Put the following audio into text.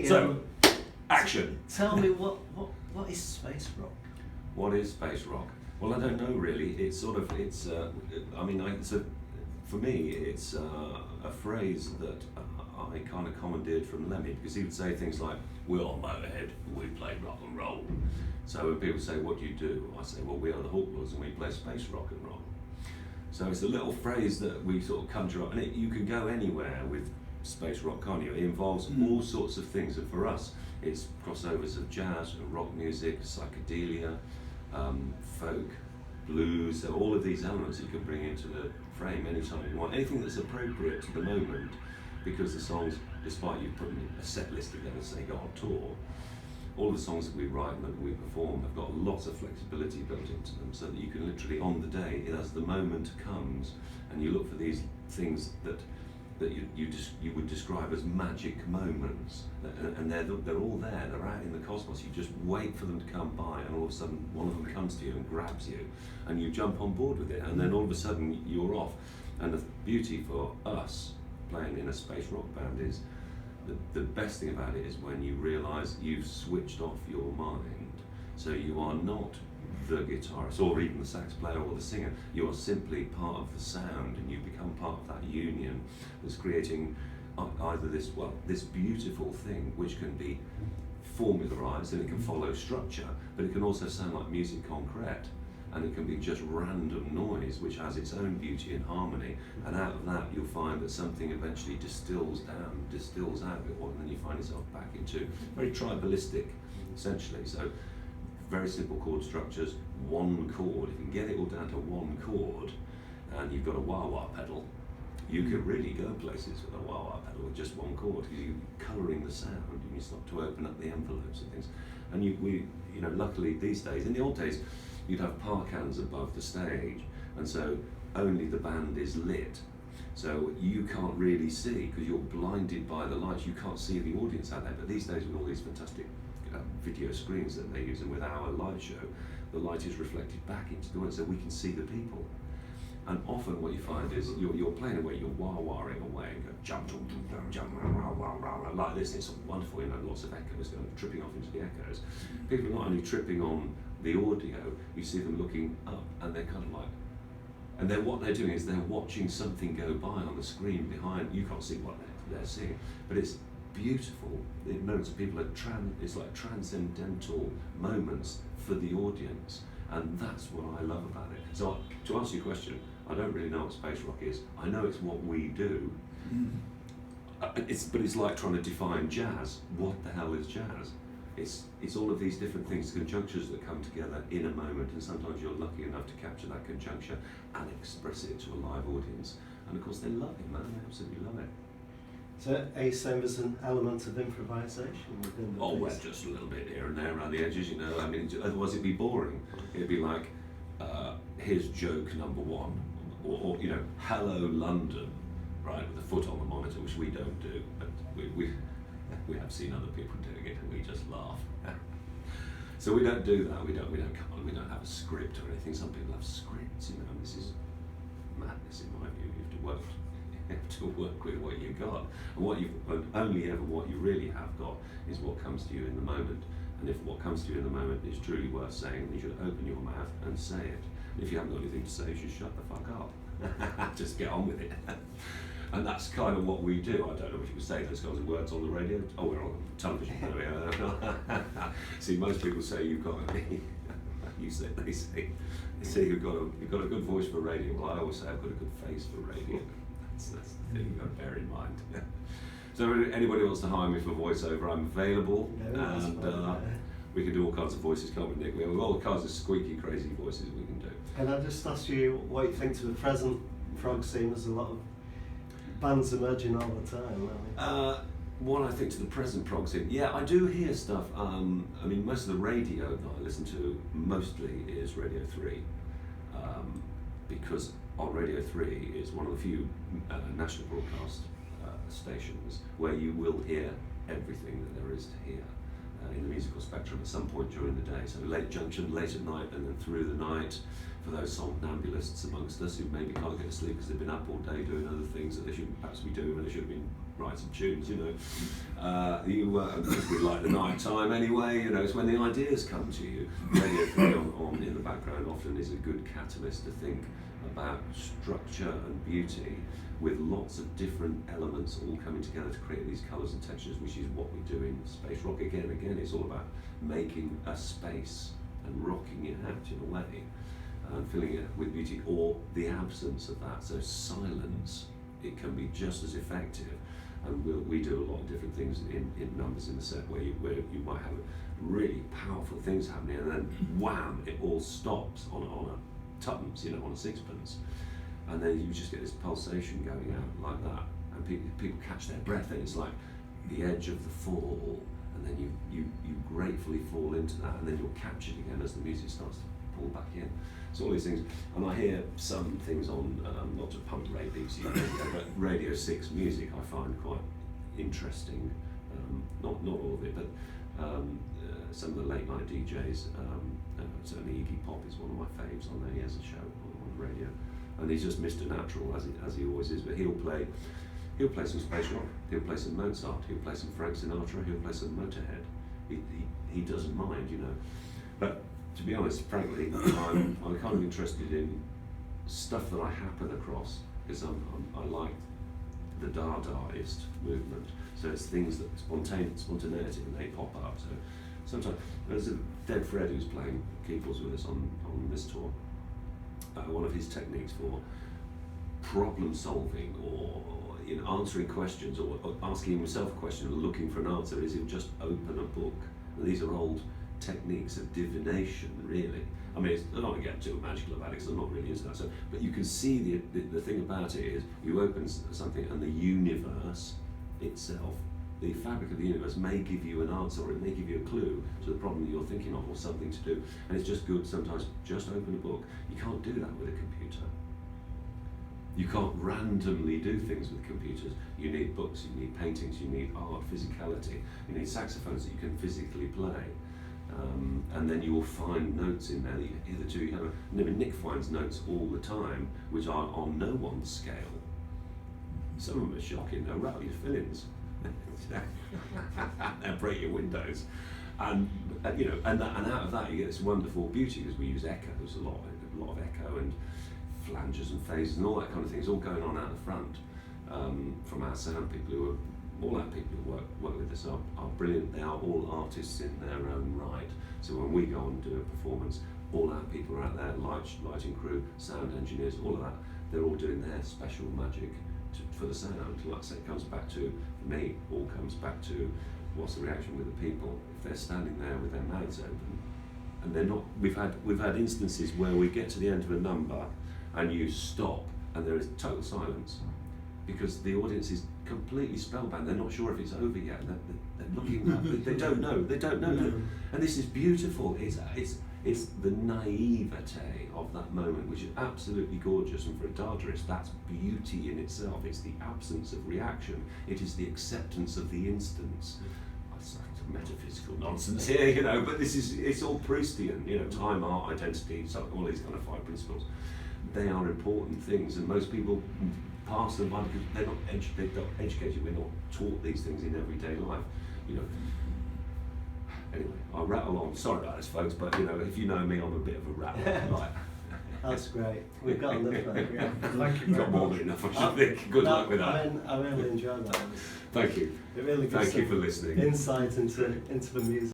Okay. So, action. Tell me what is space rock? What is space rock? Well, I don't know really. It's sort of for me, it's a phrase that I kind of commandeered from Lemmy, because he would say things like, "We're on Motorhead, we play rock and roll." So when people say, "What do you do?" I say, "Well, we are the Hawklords and we play space rock and roll." So it's a little phrase that we sort of conjure up, and you can go anywhere with space rock, can't you? It involves all sorts of things, and for us, it's crossovers of jazz and rock music, psychedelia, folk, blues. So all of these elements you can bring into the frame anytime you want. Anything that's appropriate to the moment, because the songs, despite you putting a set list together, say go on tour, all the songs that we write and that we perform have got lots of flexibility built into them, so that you can literally, on the day, as the moment comes, and you look for these things that you would describe as magic moments, and they're all there. They're out in the cosmos. You just wait for them to come by, and all of a sudden one of them comes to you and grabs you, and you jump on board with it, and then all of a sudden you're off. And the beauty for us playing in a space rock band is the best thing about it is when you realise you've switched off your mind. So you are not the guitarist or even the sax player or the singer. You are simply part of the sound, and you become part of that union that's creating either this beautiful thing which can be formularised and it can follow structure, but it can also sound like music concrete, and it can be just random noise which has its own beauty and harmony, and out of that you'll find that something eventually distills out of it, and then you find yourself back into very tribalistic, essentially. So very simple chord structures, one chord. If you can get it all down to one chord, and you've got a wah-wah pedal, you can really go places with a wah-wah pedal with just one chord, because you're colouring the sound and you start to open up the envelopes and things. And luckily these days, in the old days, you'd have parkans above the stage, and so only the band is lit. So you can't really see, because you're blinded by the lights, you can't see the audience out there. But these days, with all these fantastic video screens that they use, and with our light show, the light is reflected back into the audience, so we can see the people. And often what you find is you're playing away, you're wah-wahing away, and go jump, jump, jump, jump, rah, rah, rah, rah, like this, and it's wonderful, lots of echoes going, tripping off into the echoes. People are not only tripping on the audio, you see them looking up, and they're kind of like, and what they're doing is they're watching something go by on the screen behind. You can't see what they're seeing, but it's beautiful. It moments people are it's like transcendental moments for the audience, and that's what I love about it. So to answer your question, I don't really know what space rock is. I know it's what we do. But it's like trying to define jazz. What the hell is jazz? It's all of these different things, conjunctures that come together in a moment, and sometimes you're lucky enough to capture that conjuncture and express it to a live audience. And of course they love it, man. They absolutely love it. So same as an element of improvisation within the piece? Well, just a little bit here and there around the edges, I mean, otherwise it'd be boring. It'd be like, here's joke number one, or hello London, right, with a foot on the monitor, which we don't do, but we have seen other people doing it, and we just laugh. So we don't do that. We don't have a script or anything. Some people have scripts, This is madness in my view. You have to work with what you've got, and only ever what you really have got is what comes to you in the moment. And if what comes to you in the moment is truly worth saying, then you should open your mouth and say it. And if you haven't got anything to say, you should shut the fuck up. Just get on with it. And that's kind of what we do. I don't know if you would say those kinds of words on the radio. Oh, we're on television. See, most people say you've got they say you've got a good voice for radio. Well, I always say I've got a good face for radio. That's the thing you've got to bear in mind. So if anybody wants to hire me for voiceover, I'm available, and we can do all kinds of voices, can't we, Nick? We have all kinds of squeaky, crazy voices we can do. Can I just ask you what you think to the present prog scene? There's a lot of bands emerging all the time. What I think to the present prog scene, yeah, I do hear stuff. I mean, most of the radio that I listen to mostly is Radio 3, because on Radio 3 is one of the few national broadcast stations where you will hear everything that there is to hear. in the musical spectrum at some point during the day. So late junction, late at night, and then through the night for those somnambulists amongst us who maybe can't get to sleep because they've been up all day doing other things that they shouldn't perhaps be doing when they should have been writing tunes, you know. We like the night time anyway, you know, it's when the ideas come to you. Radio on in the background often is a good catalyst to think about structure and beauty with lots of different elements all coming together to create these colours and textures, which is what we do in space rock. Again, it's all about making a space and rocking it out in a way and filling it with beauty, or the absence of that. So silence, it can be just as effective. And we do a lot of different things in numbers in the set where you might have really powerful things happening, and then wham, it all stops on a tuppence, you know, on a sixpence, and then you just get this pulsation going out like that, and people catch their breath, and it's like the edge of the fall, and then you gratefully fall into that, and then you're captured again as the music starts to pull back in. So all these things, and I hear some things on not to pump radio, but Radio 6 music I find quite interesting. Not all of it, but some of the late night DJs. Certainly Iggy Pop is one of my faves on there. He has a show on the radio, and he's just Mr. Natural as he always is. But he'll play some space rock. He'll play some Mozart. He'll play some Frank Sinatra. He'll play some Motorhead. He doesn't mind, you know. But to be honest, frankly, I'm kind of interested in stuff that I happen across, because I like the Dadaist movement. So it's things that spontaneity, and they pop up. So sometimes there's a Dead Fred who's playing keyboards with us on this tour. One of his techniques for problem solving, or you know, answering questions, or asking himself a question and looking for an answer, is he'll just open a book. And these are old techniques of divination, really. I mean, I don't want to get too magical about it because I'm not really into that. So, but you can see the thing about it is you open something and the universe itself, the fabric of the universe, may give you an answer, or it may give you a clue to the problem that you're thinking of, or something to do. And it's just good sometimes just open a book. You can't do that with a computer. You can't randomly do things with computers. You need books, you need paintings, you need art, physicality, you need saxophones that you can physically play. And then you will find notes in there that hitherto you haven't. I mean, Nick finds notes all the time which are on no one's scale. Some of them are shocking. They'll rattle your fillings, and break your windows, and you know, and out of that you get this wonderful beauty, because we use echoes a lot of echo and flanges and phases and all that kind of thing. It's all going on out the front from our sound people who are. All our people who work with us are brilliant. They are all artists in their own right. So when we go and do a performance, all our people are out there, lighting crew, sound engineers, all of that, they're all doing their special magic for the sound. Like I say, it comes back to, for me, all comes back to what's the reaction with the people. If they're standing there with their mouths open, and they're not, we've had instances where we get to the end of a number and you stop and there is total silence, because the audience is completely spellbound. They're not sure if it's over yet. They're looking up. They don't know. And this is beautiful. It's the naivete of that moment, which is absolutely gorgeous. And for a Dadaist, that's beauty in itself. It's the absence of reaction. It is the acceptance of the instance. That's metaphysical nonsense here, you know. But it's all Proustian. You know, time, art, identity. So all these kind of 5 principles. They are important things, and most people pass them by because they're not educated. We're not taught these things in everyday life, you know. Anyway, I'll rattle on. Sorry about this, folks, but you know, if you know me, I'm a bit of a rattler. Like, that's great. We've got enough there. Yeah. Thank you. Got more than enough, I should think. Good luck with that. I really enjoyed that. Thank you. It really gives Thank you for listening. Insight into the music.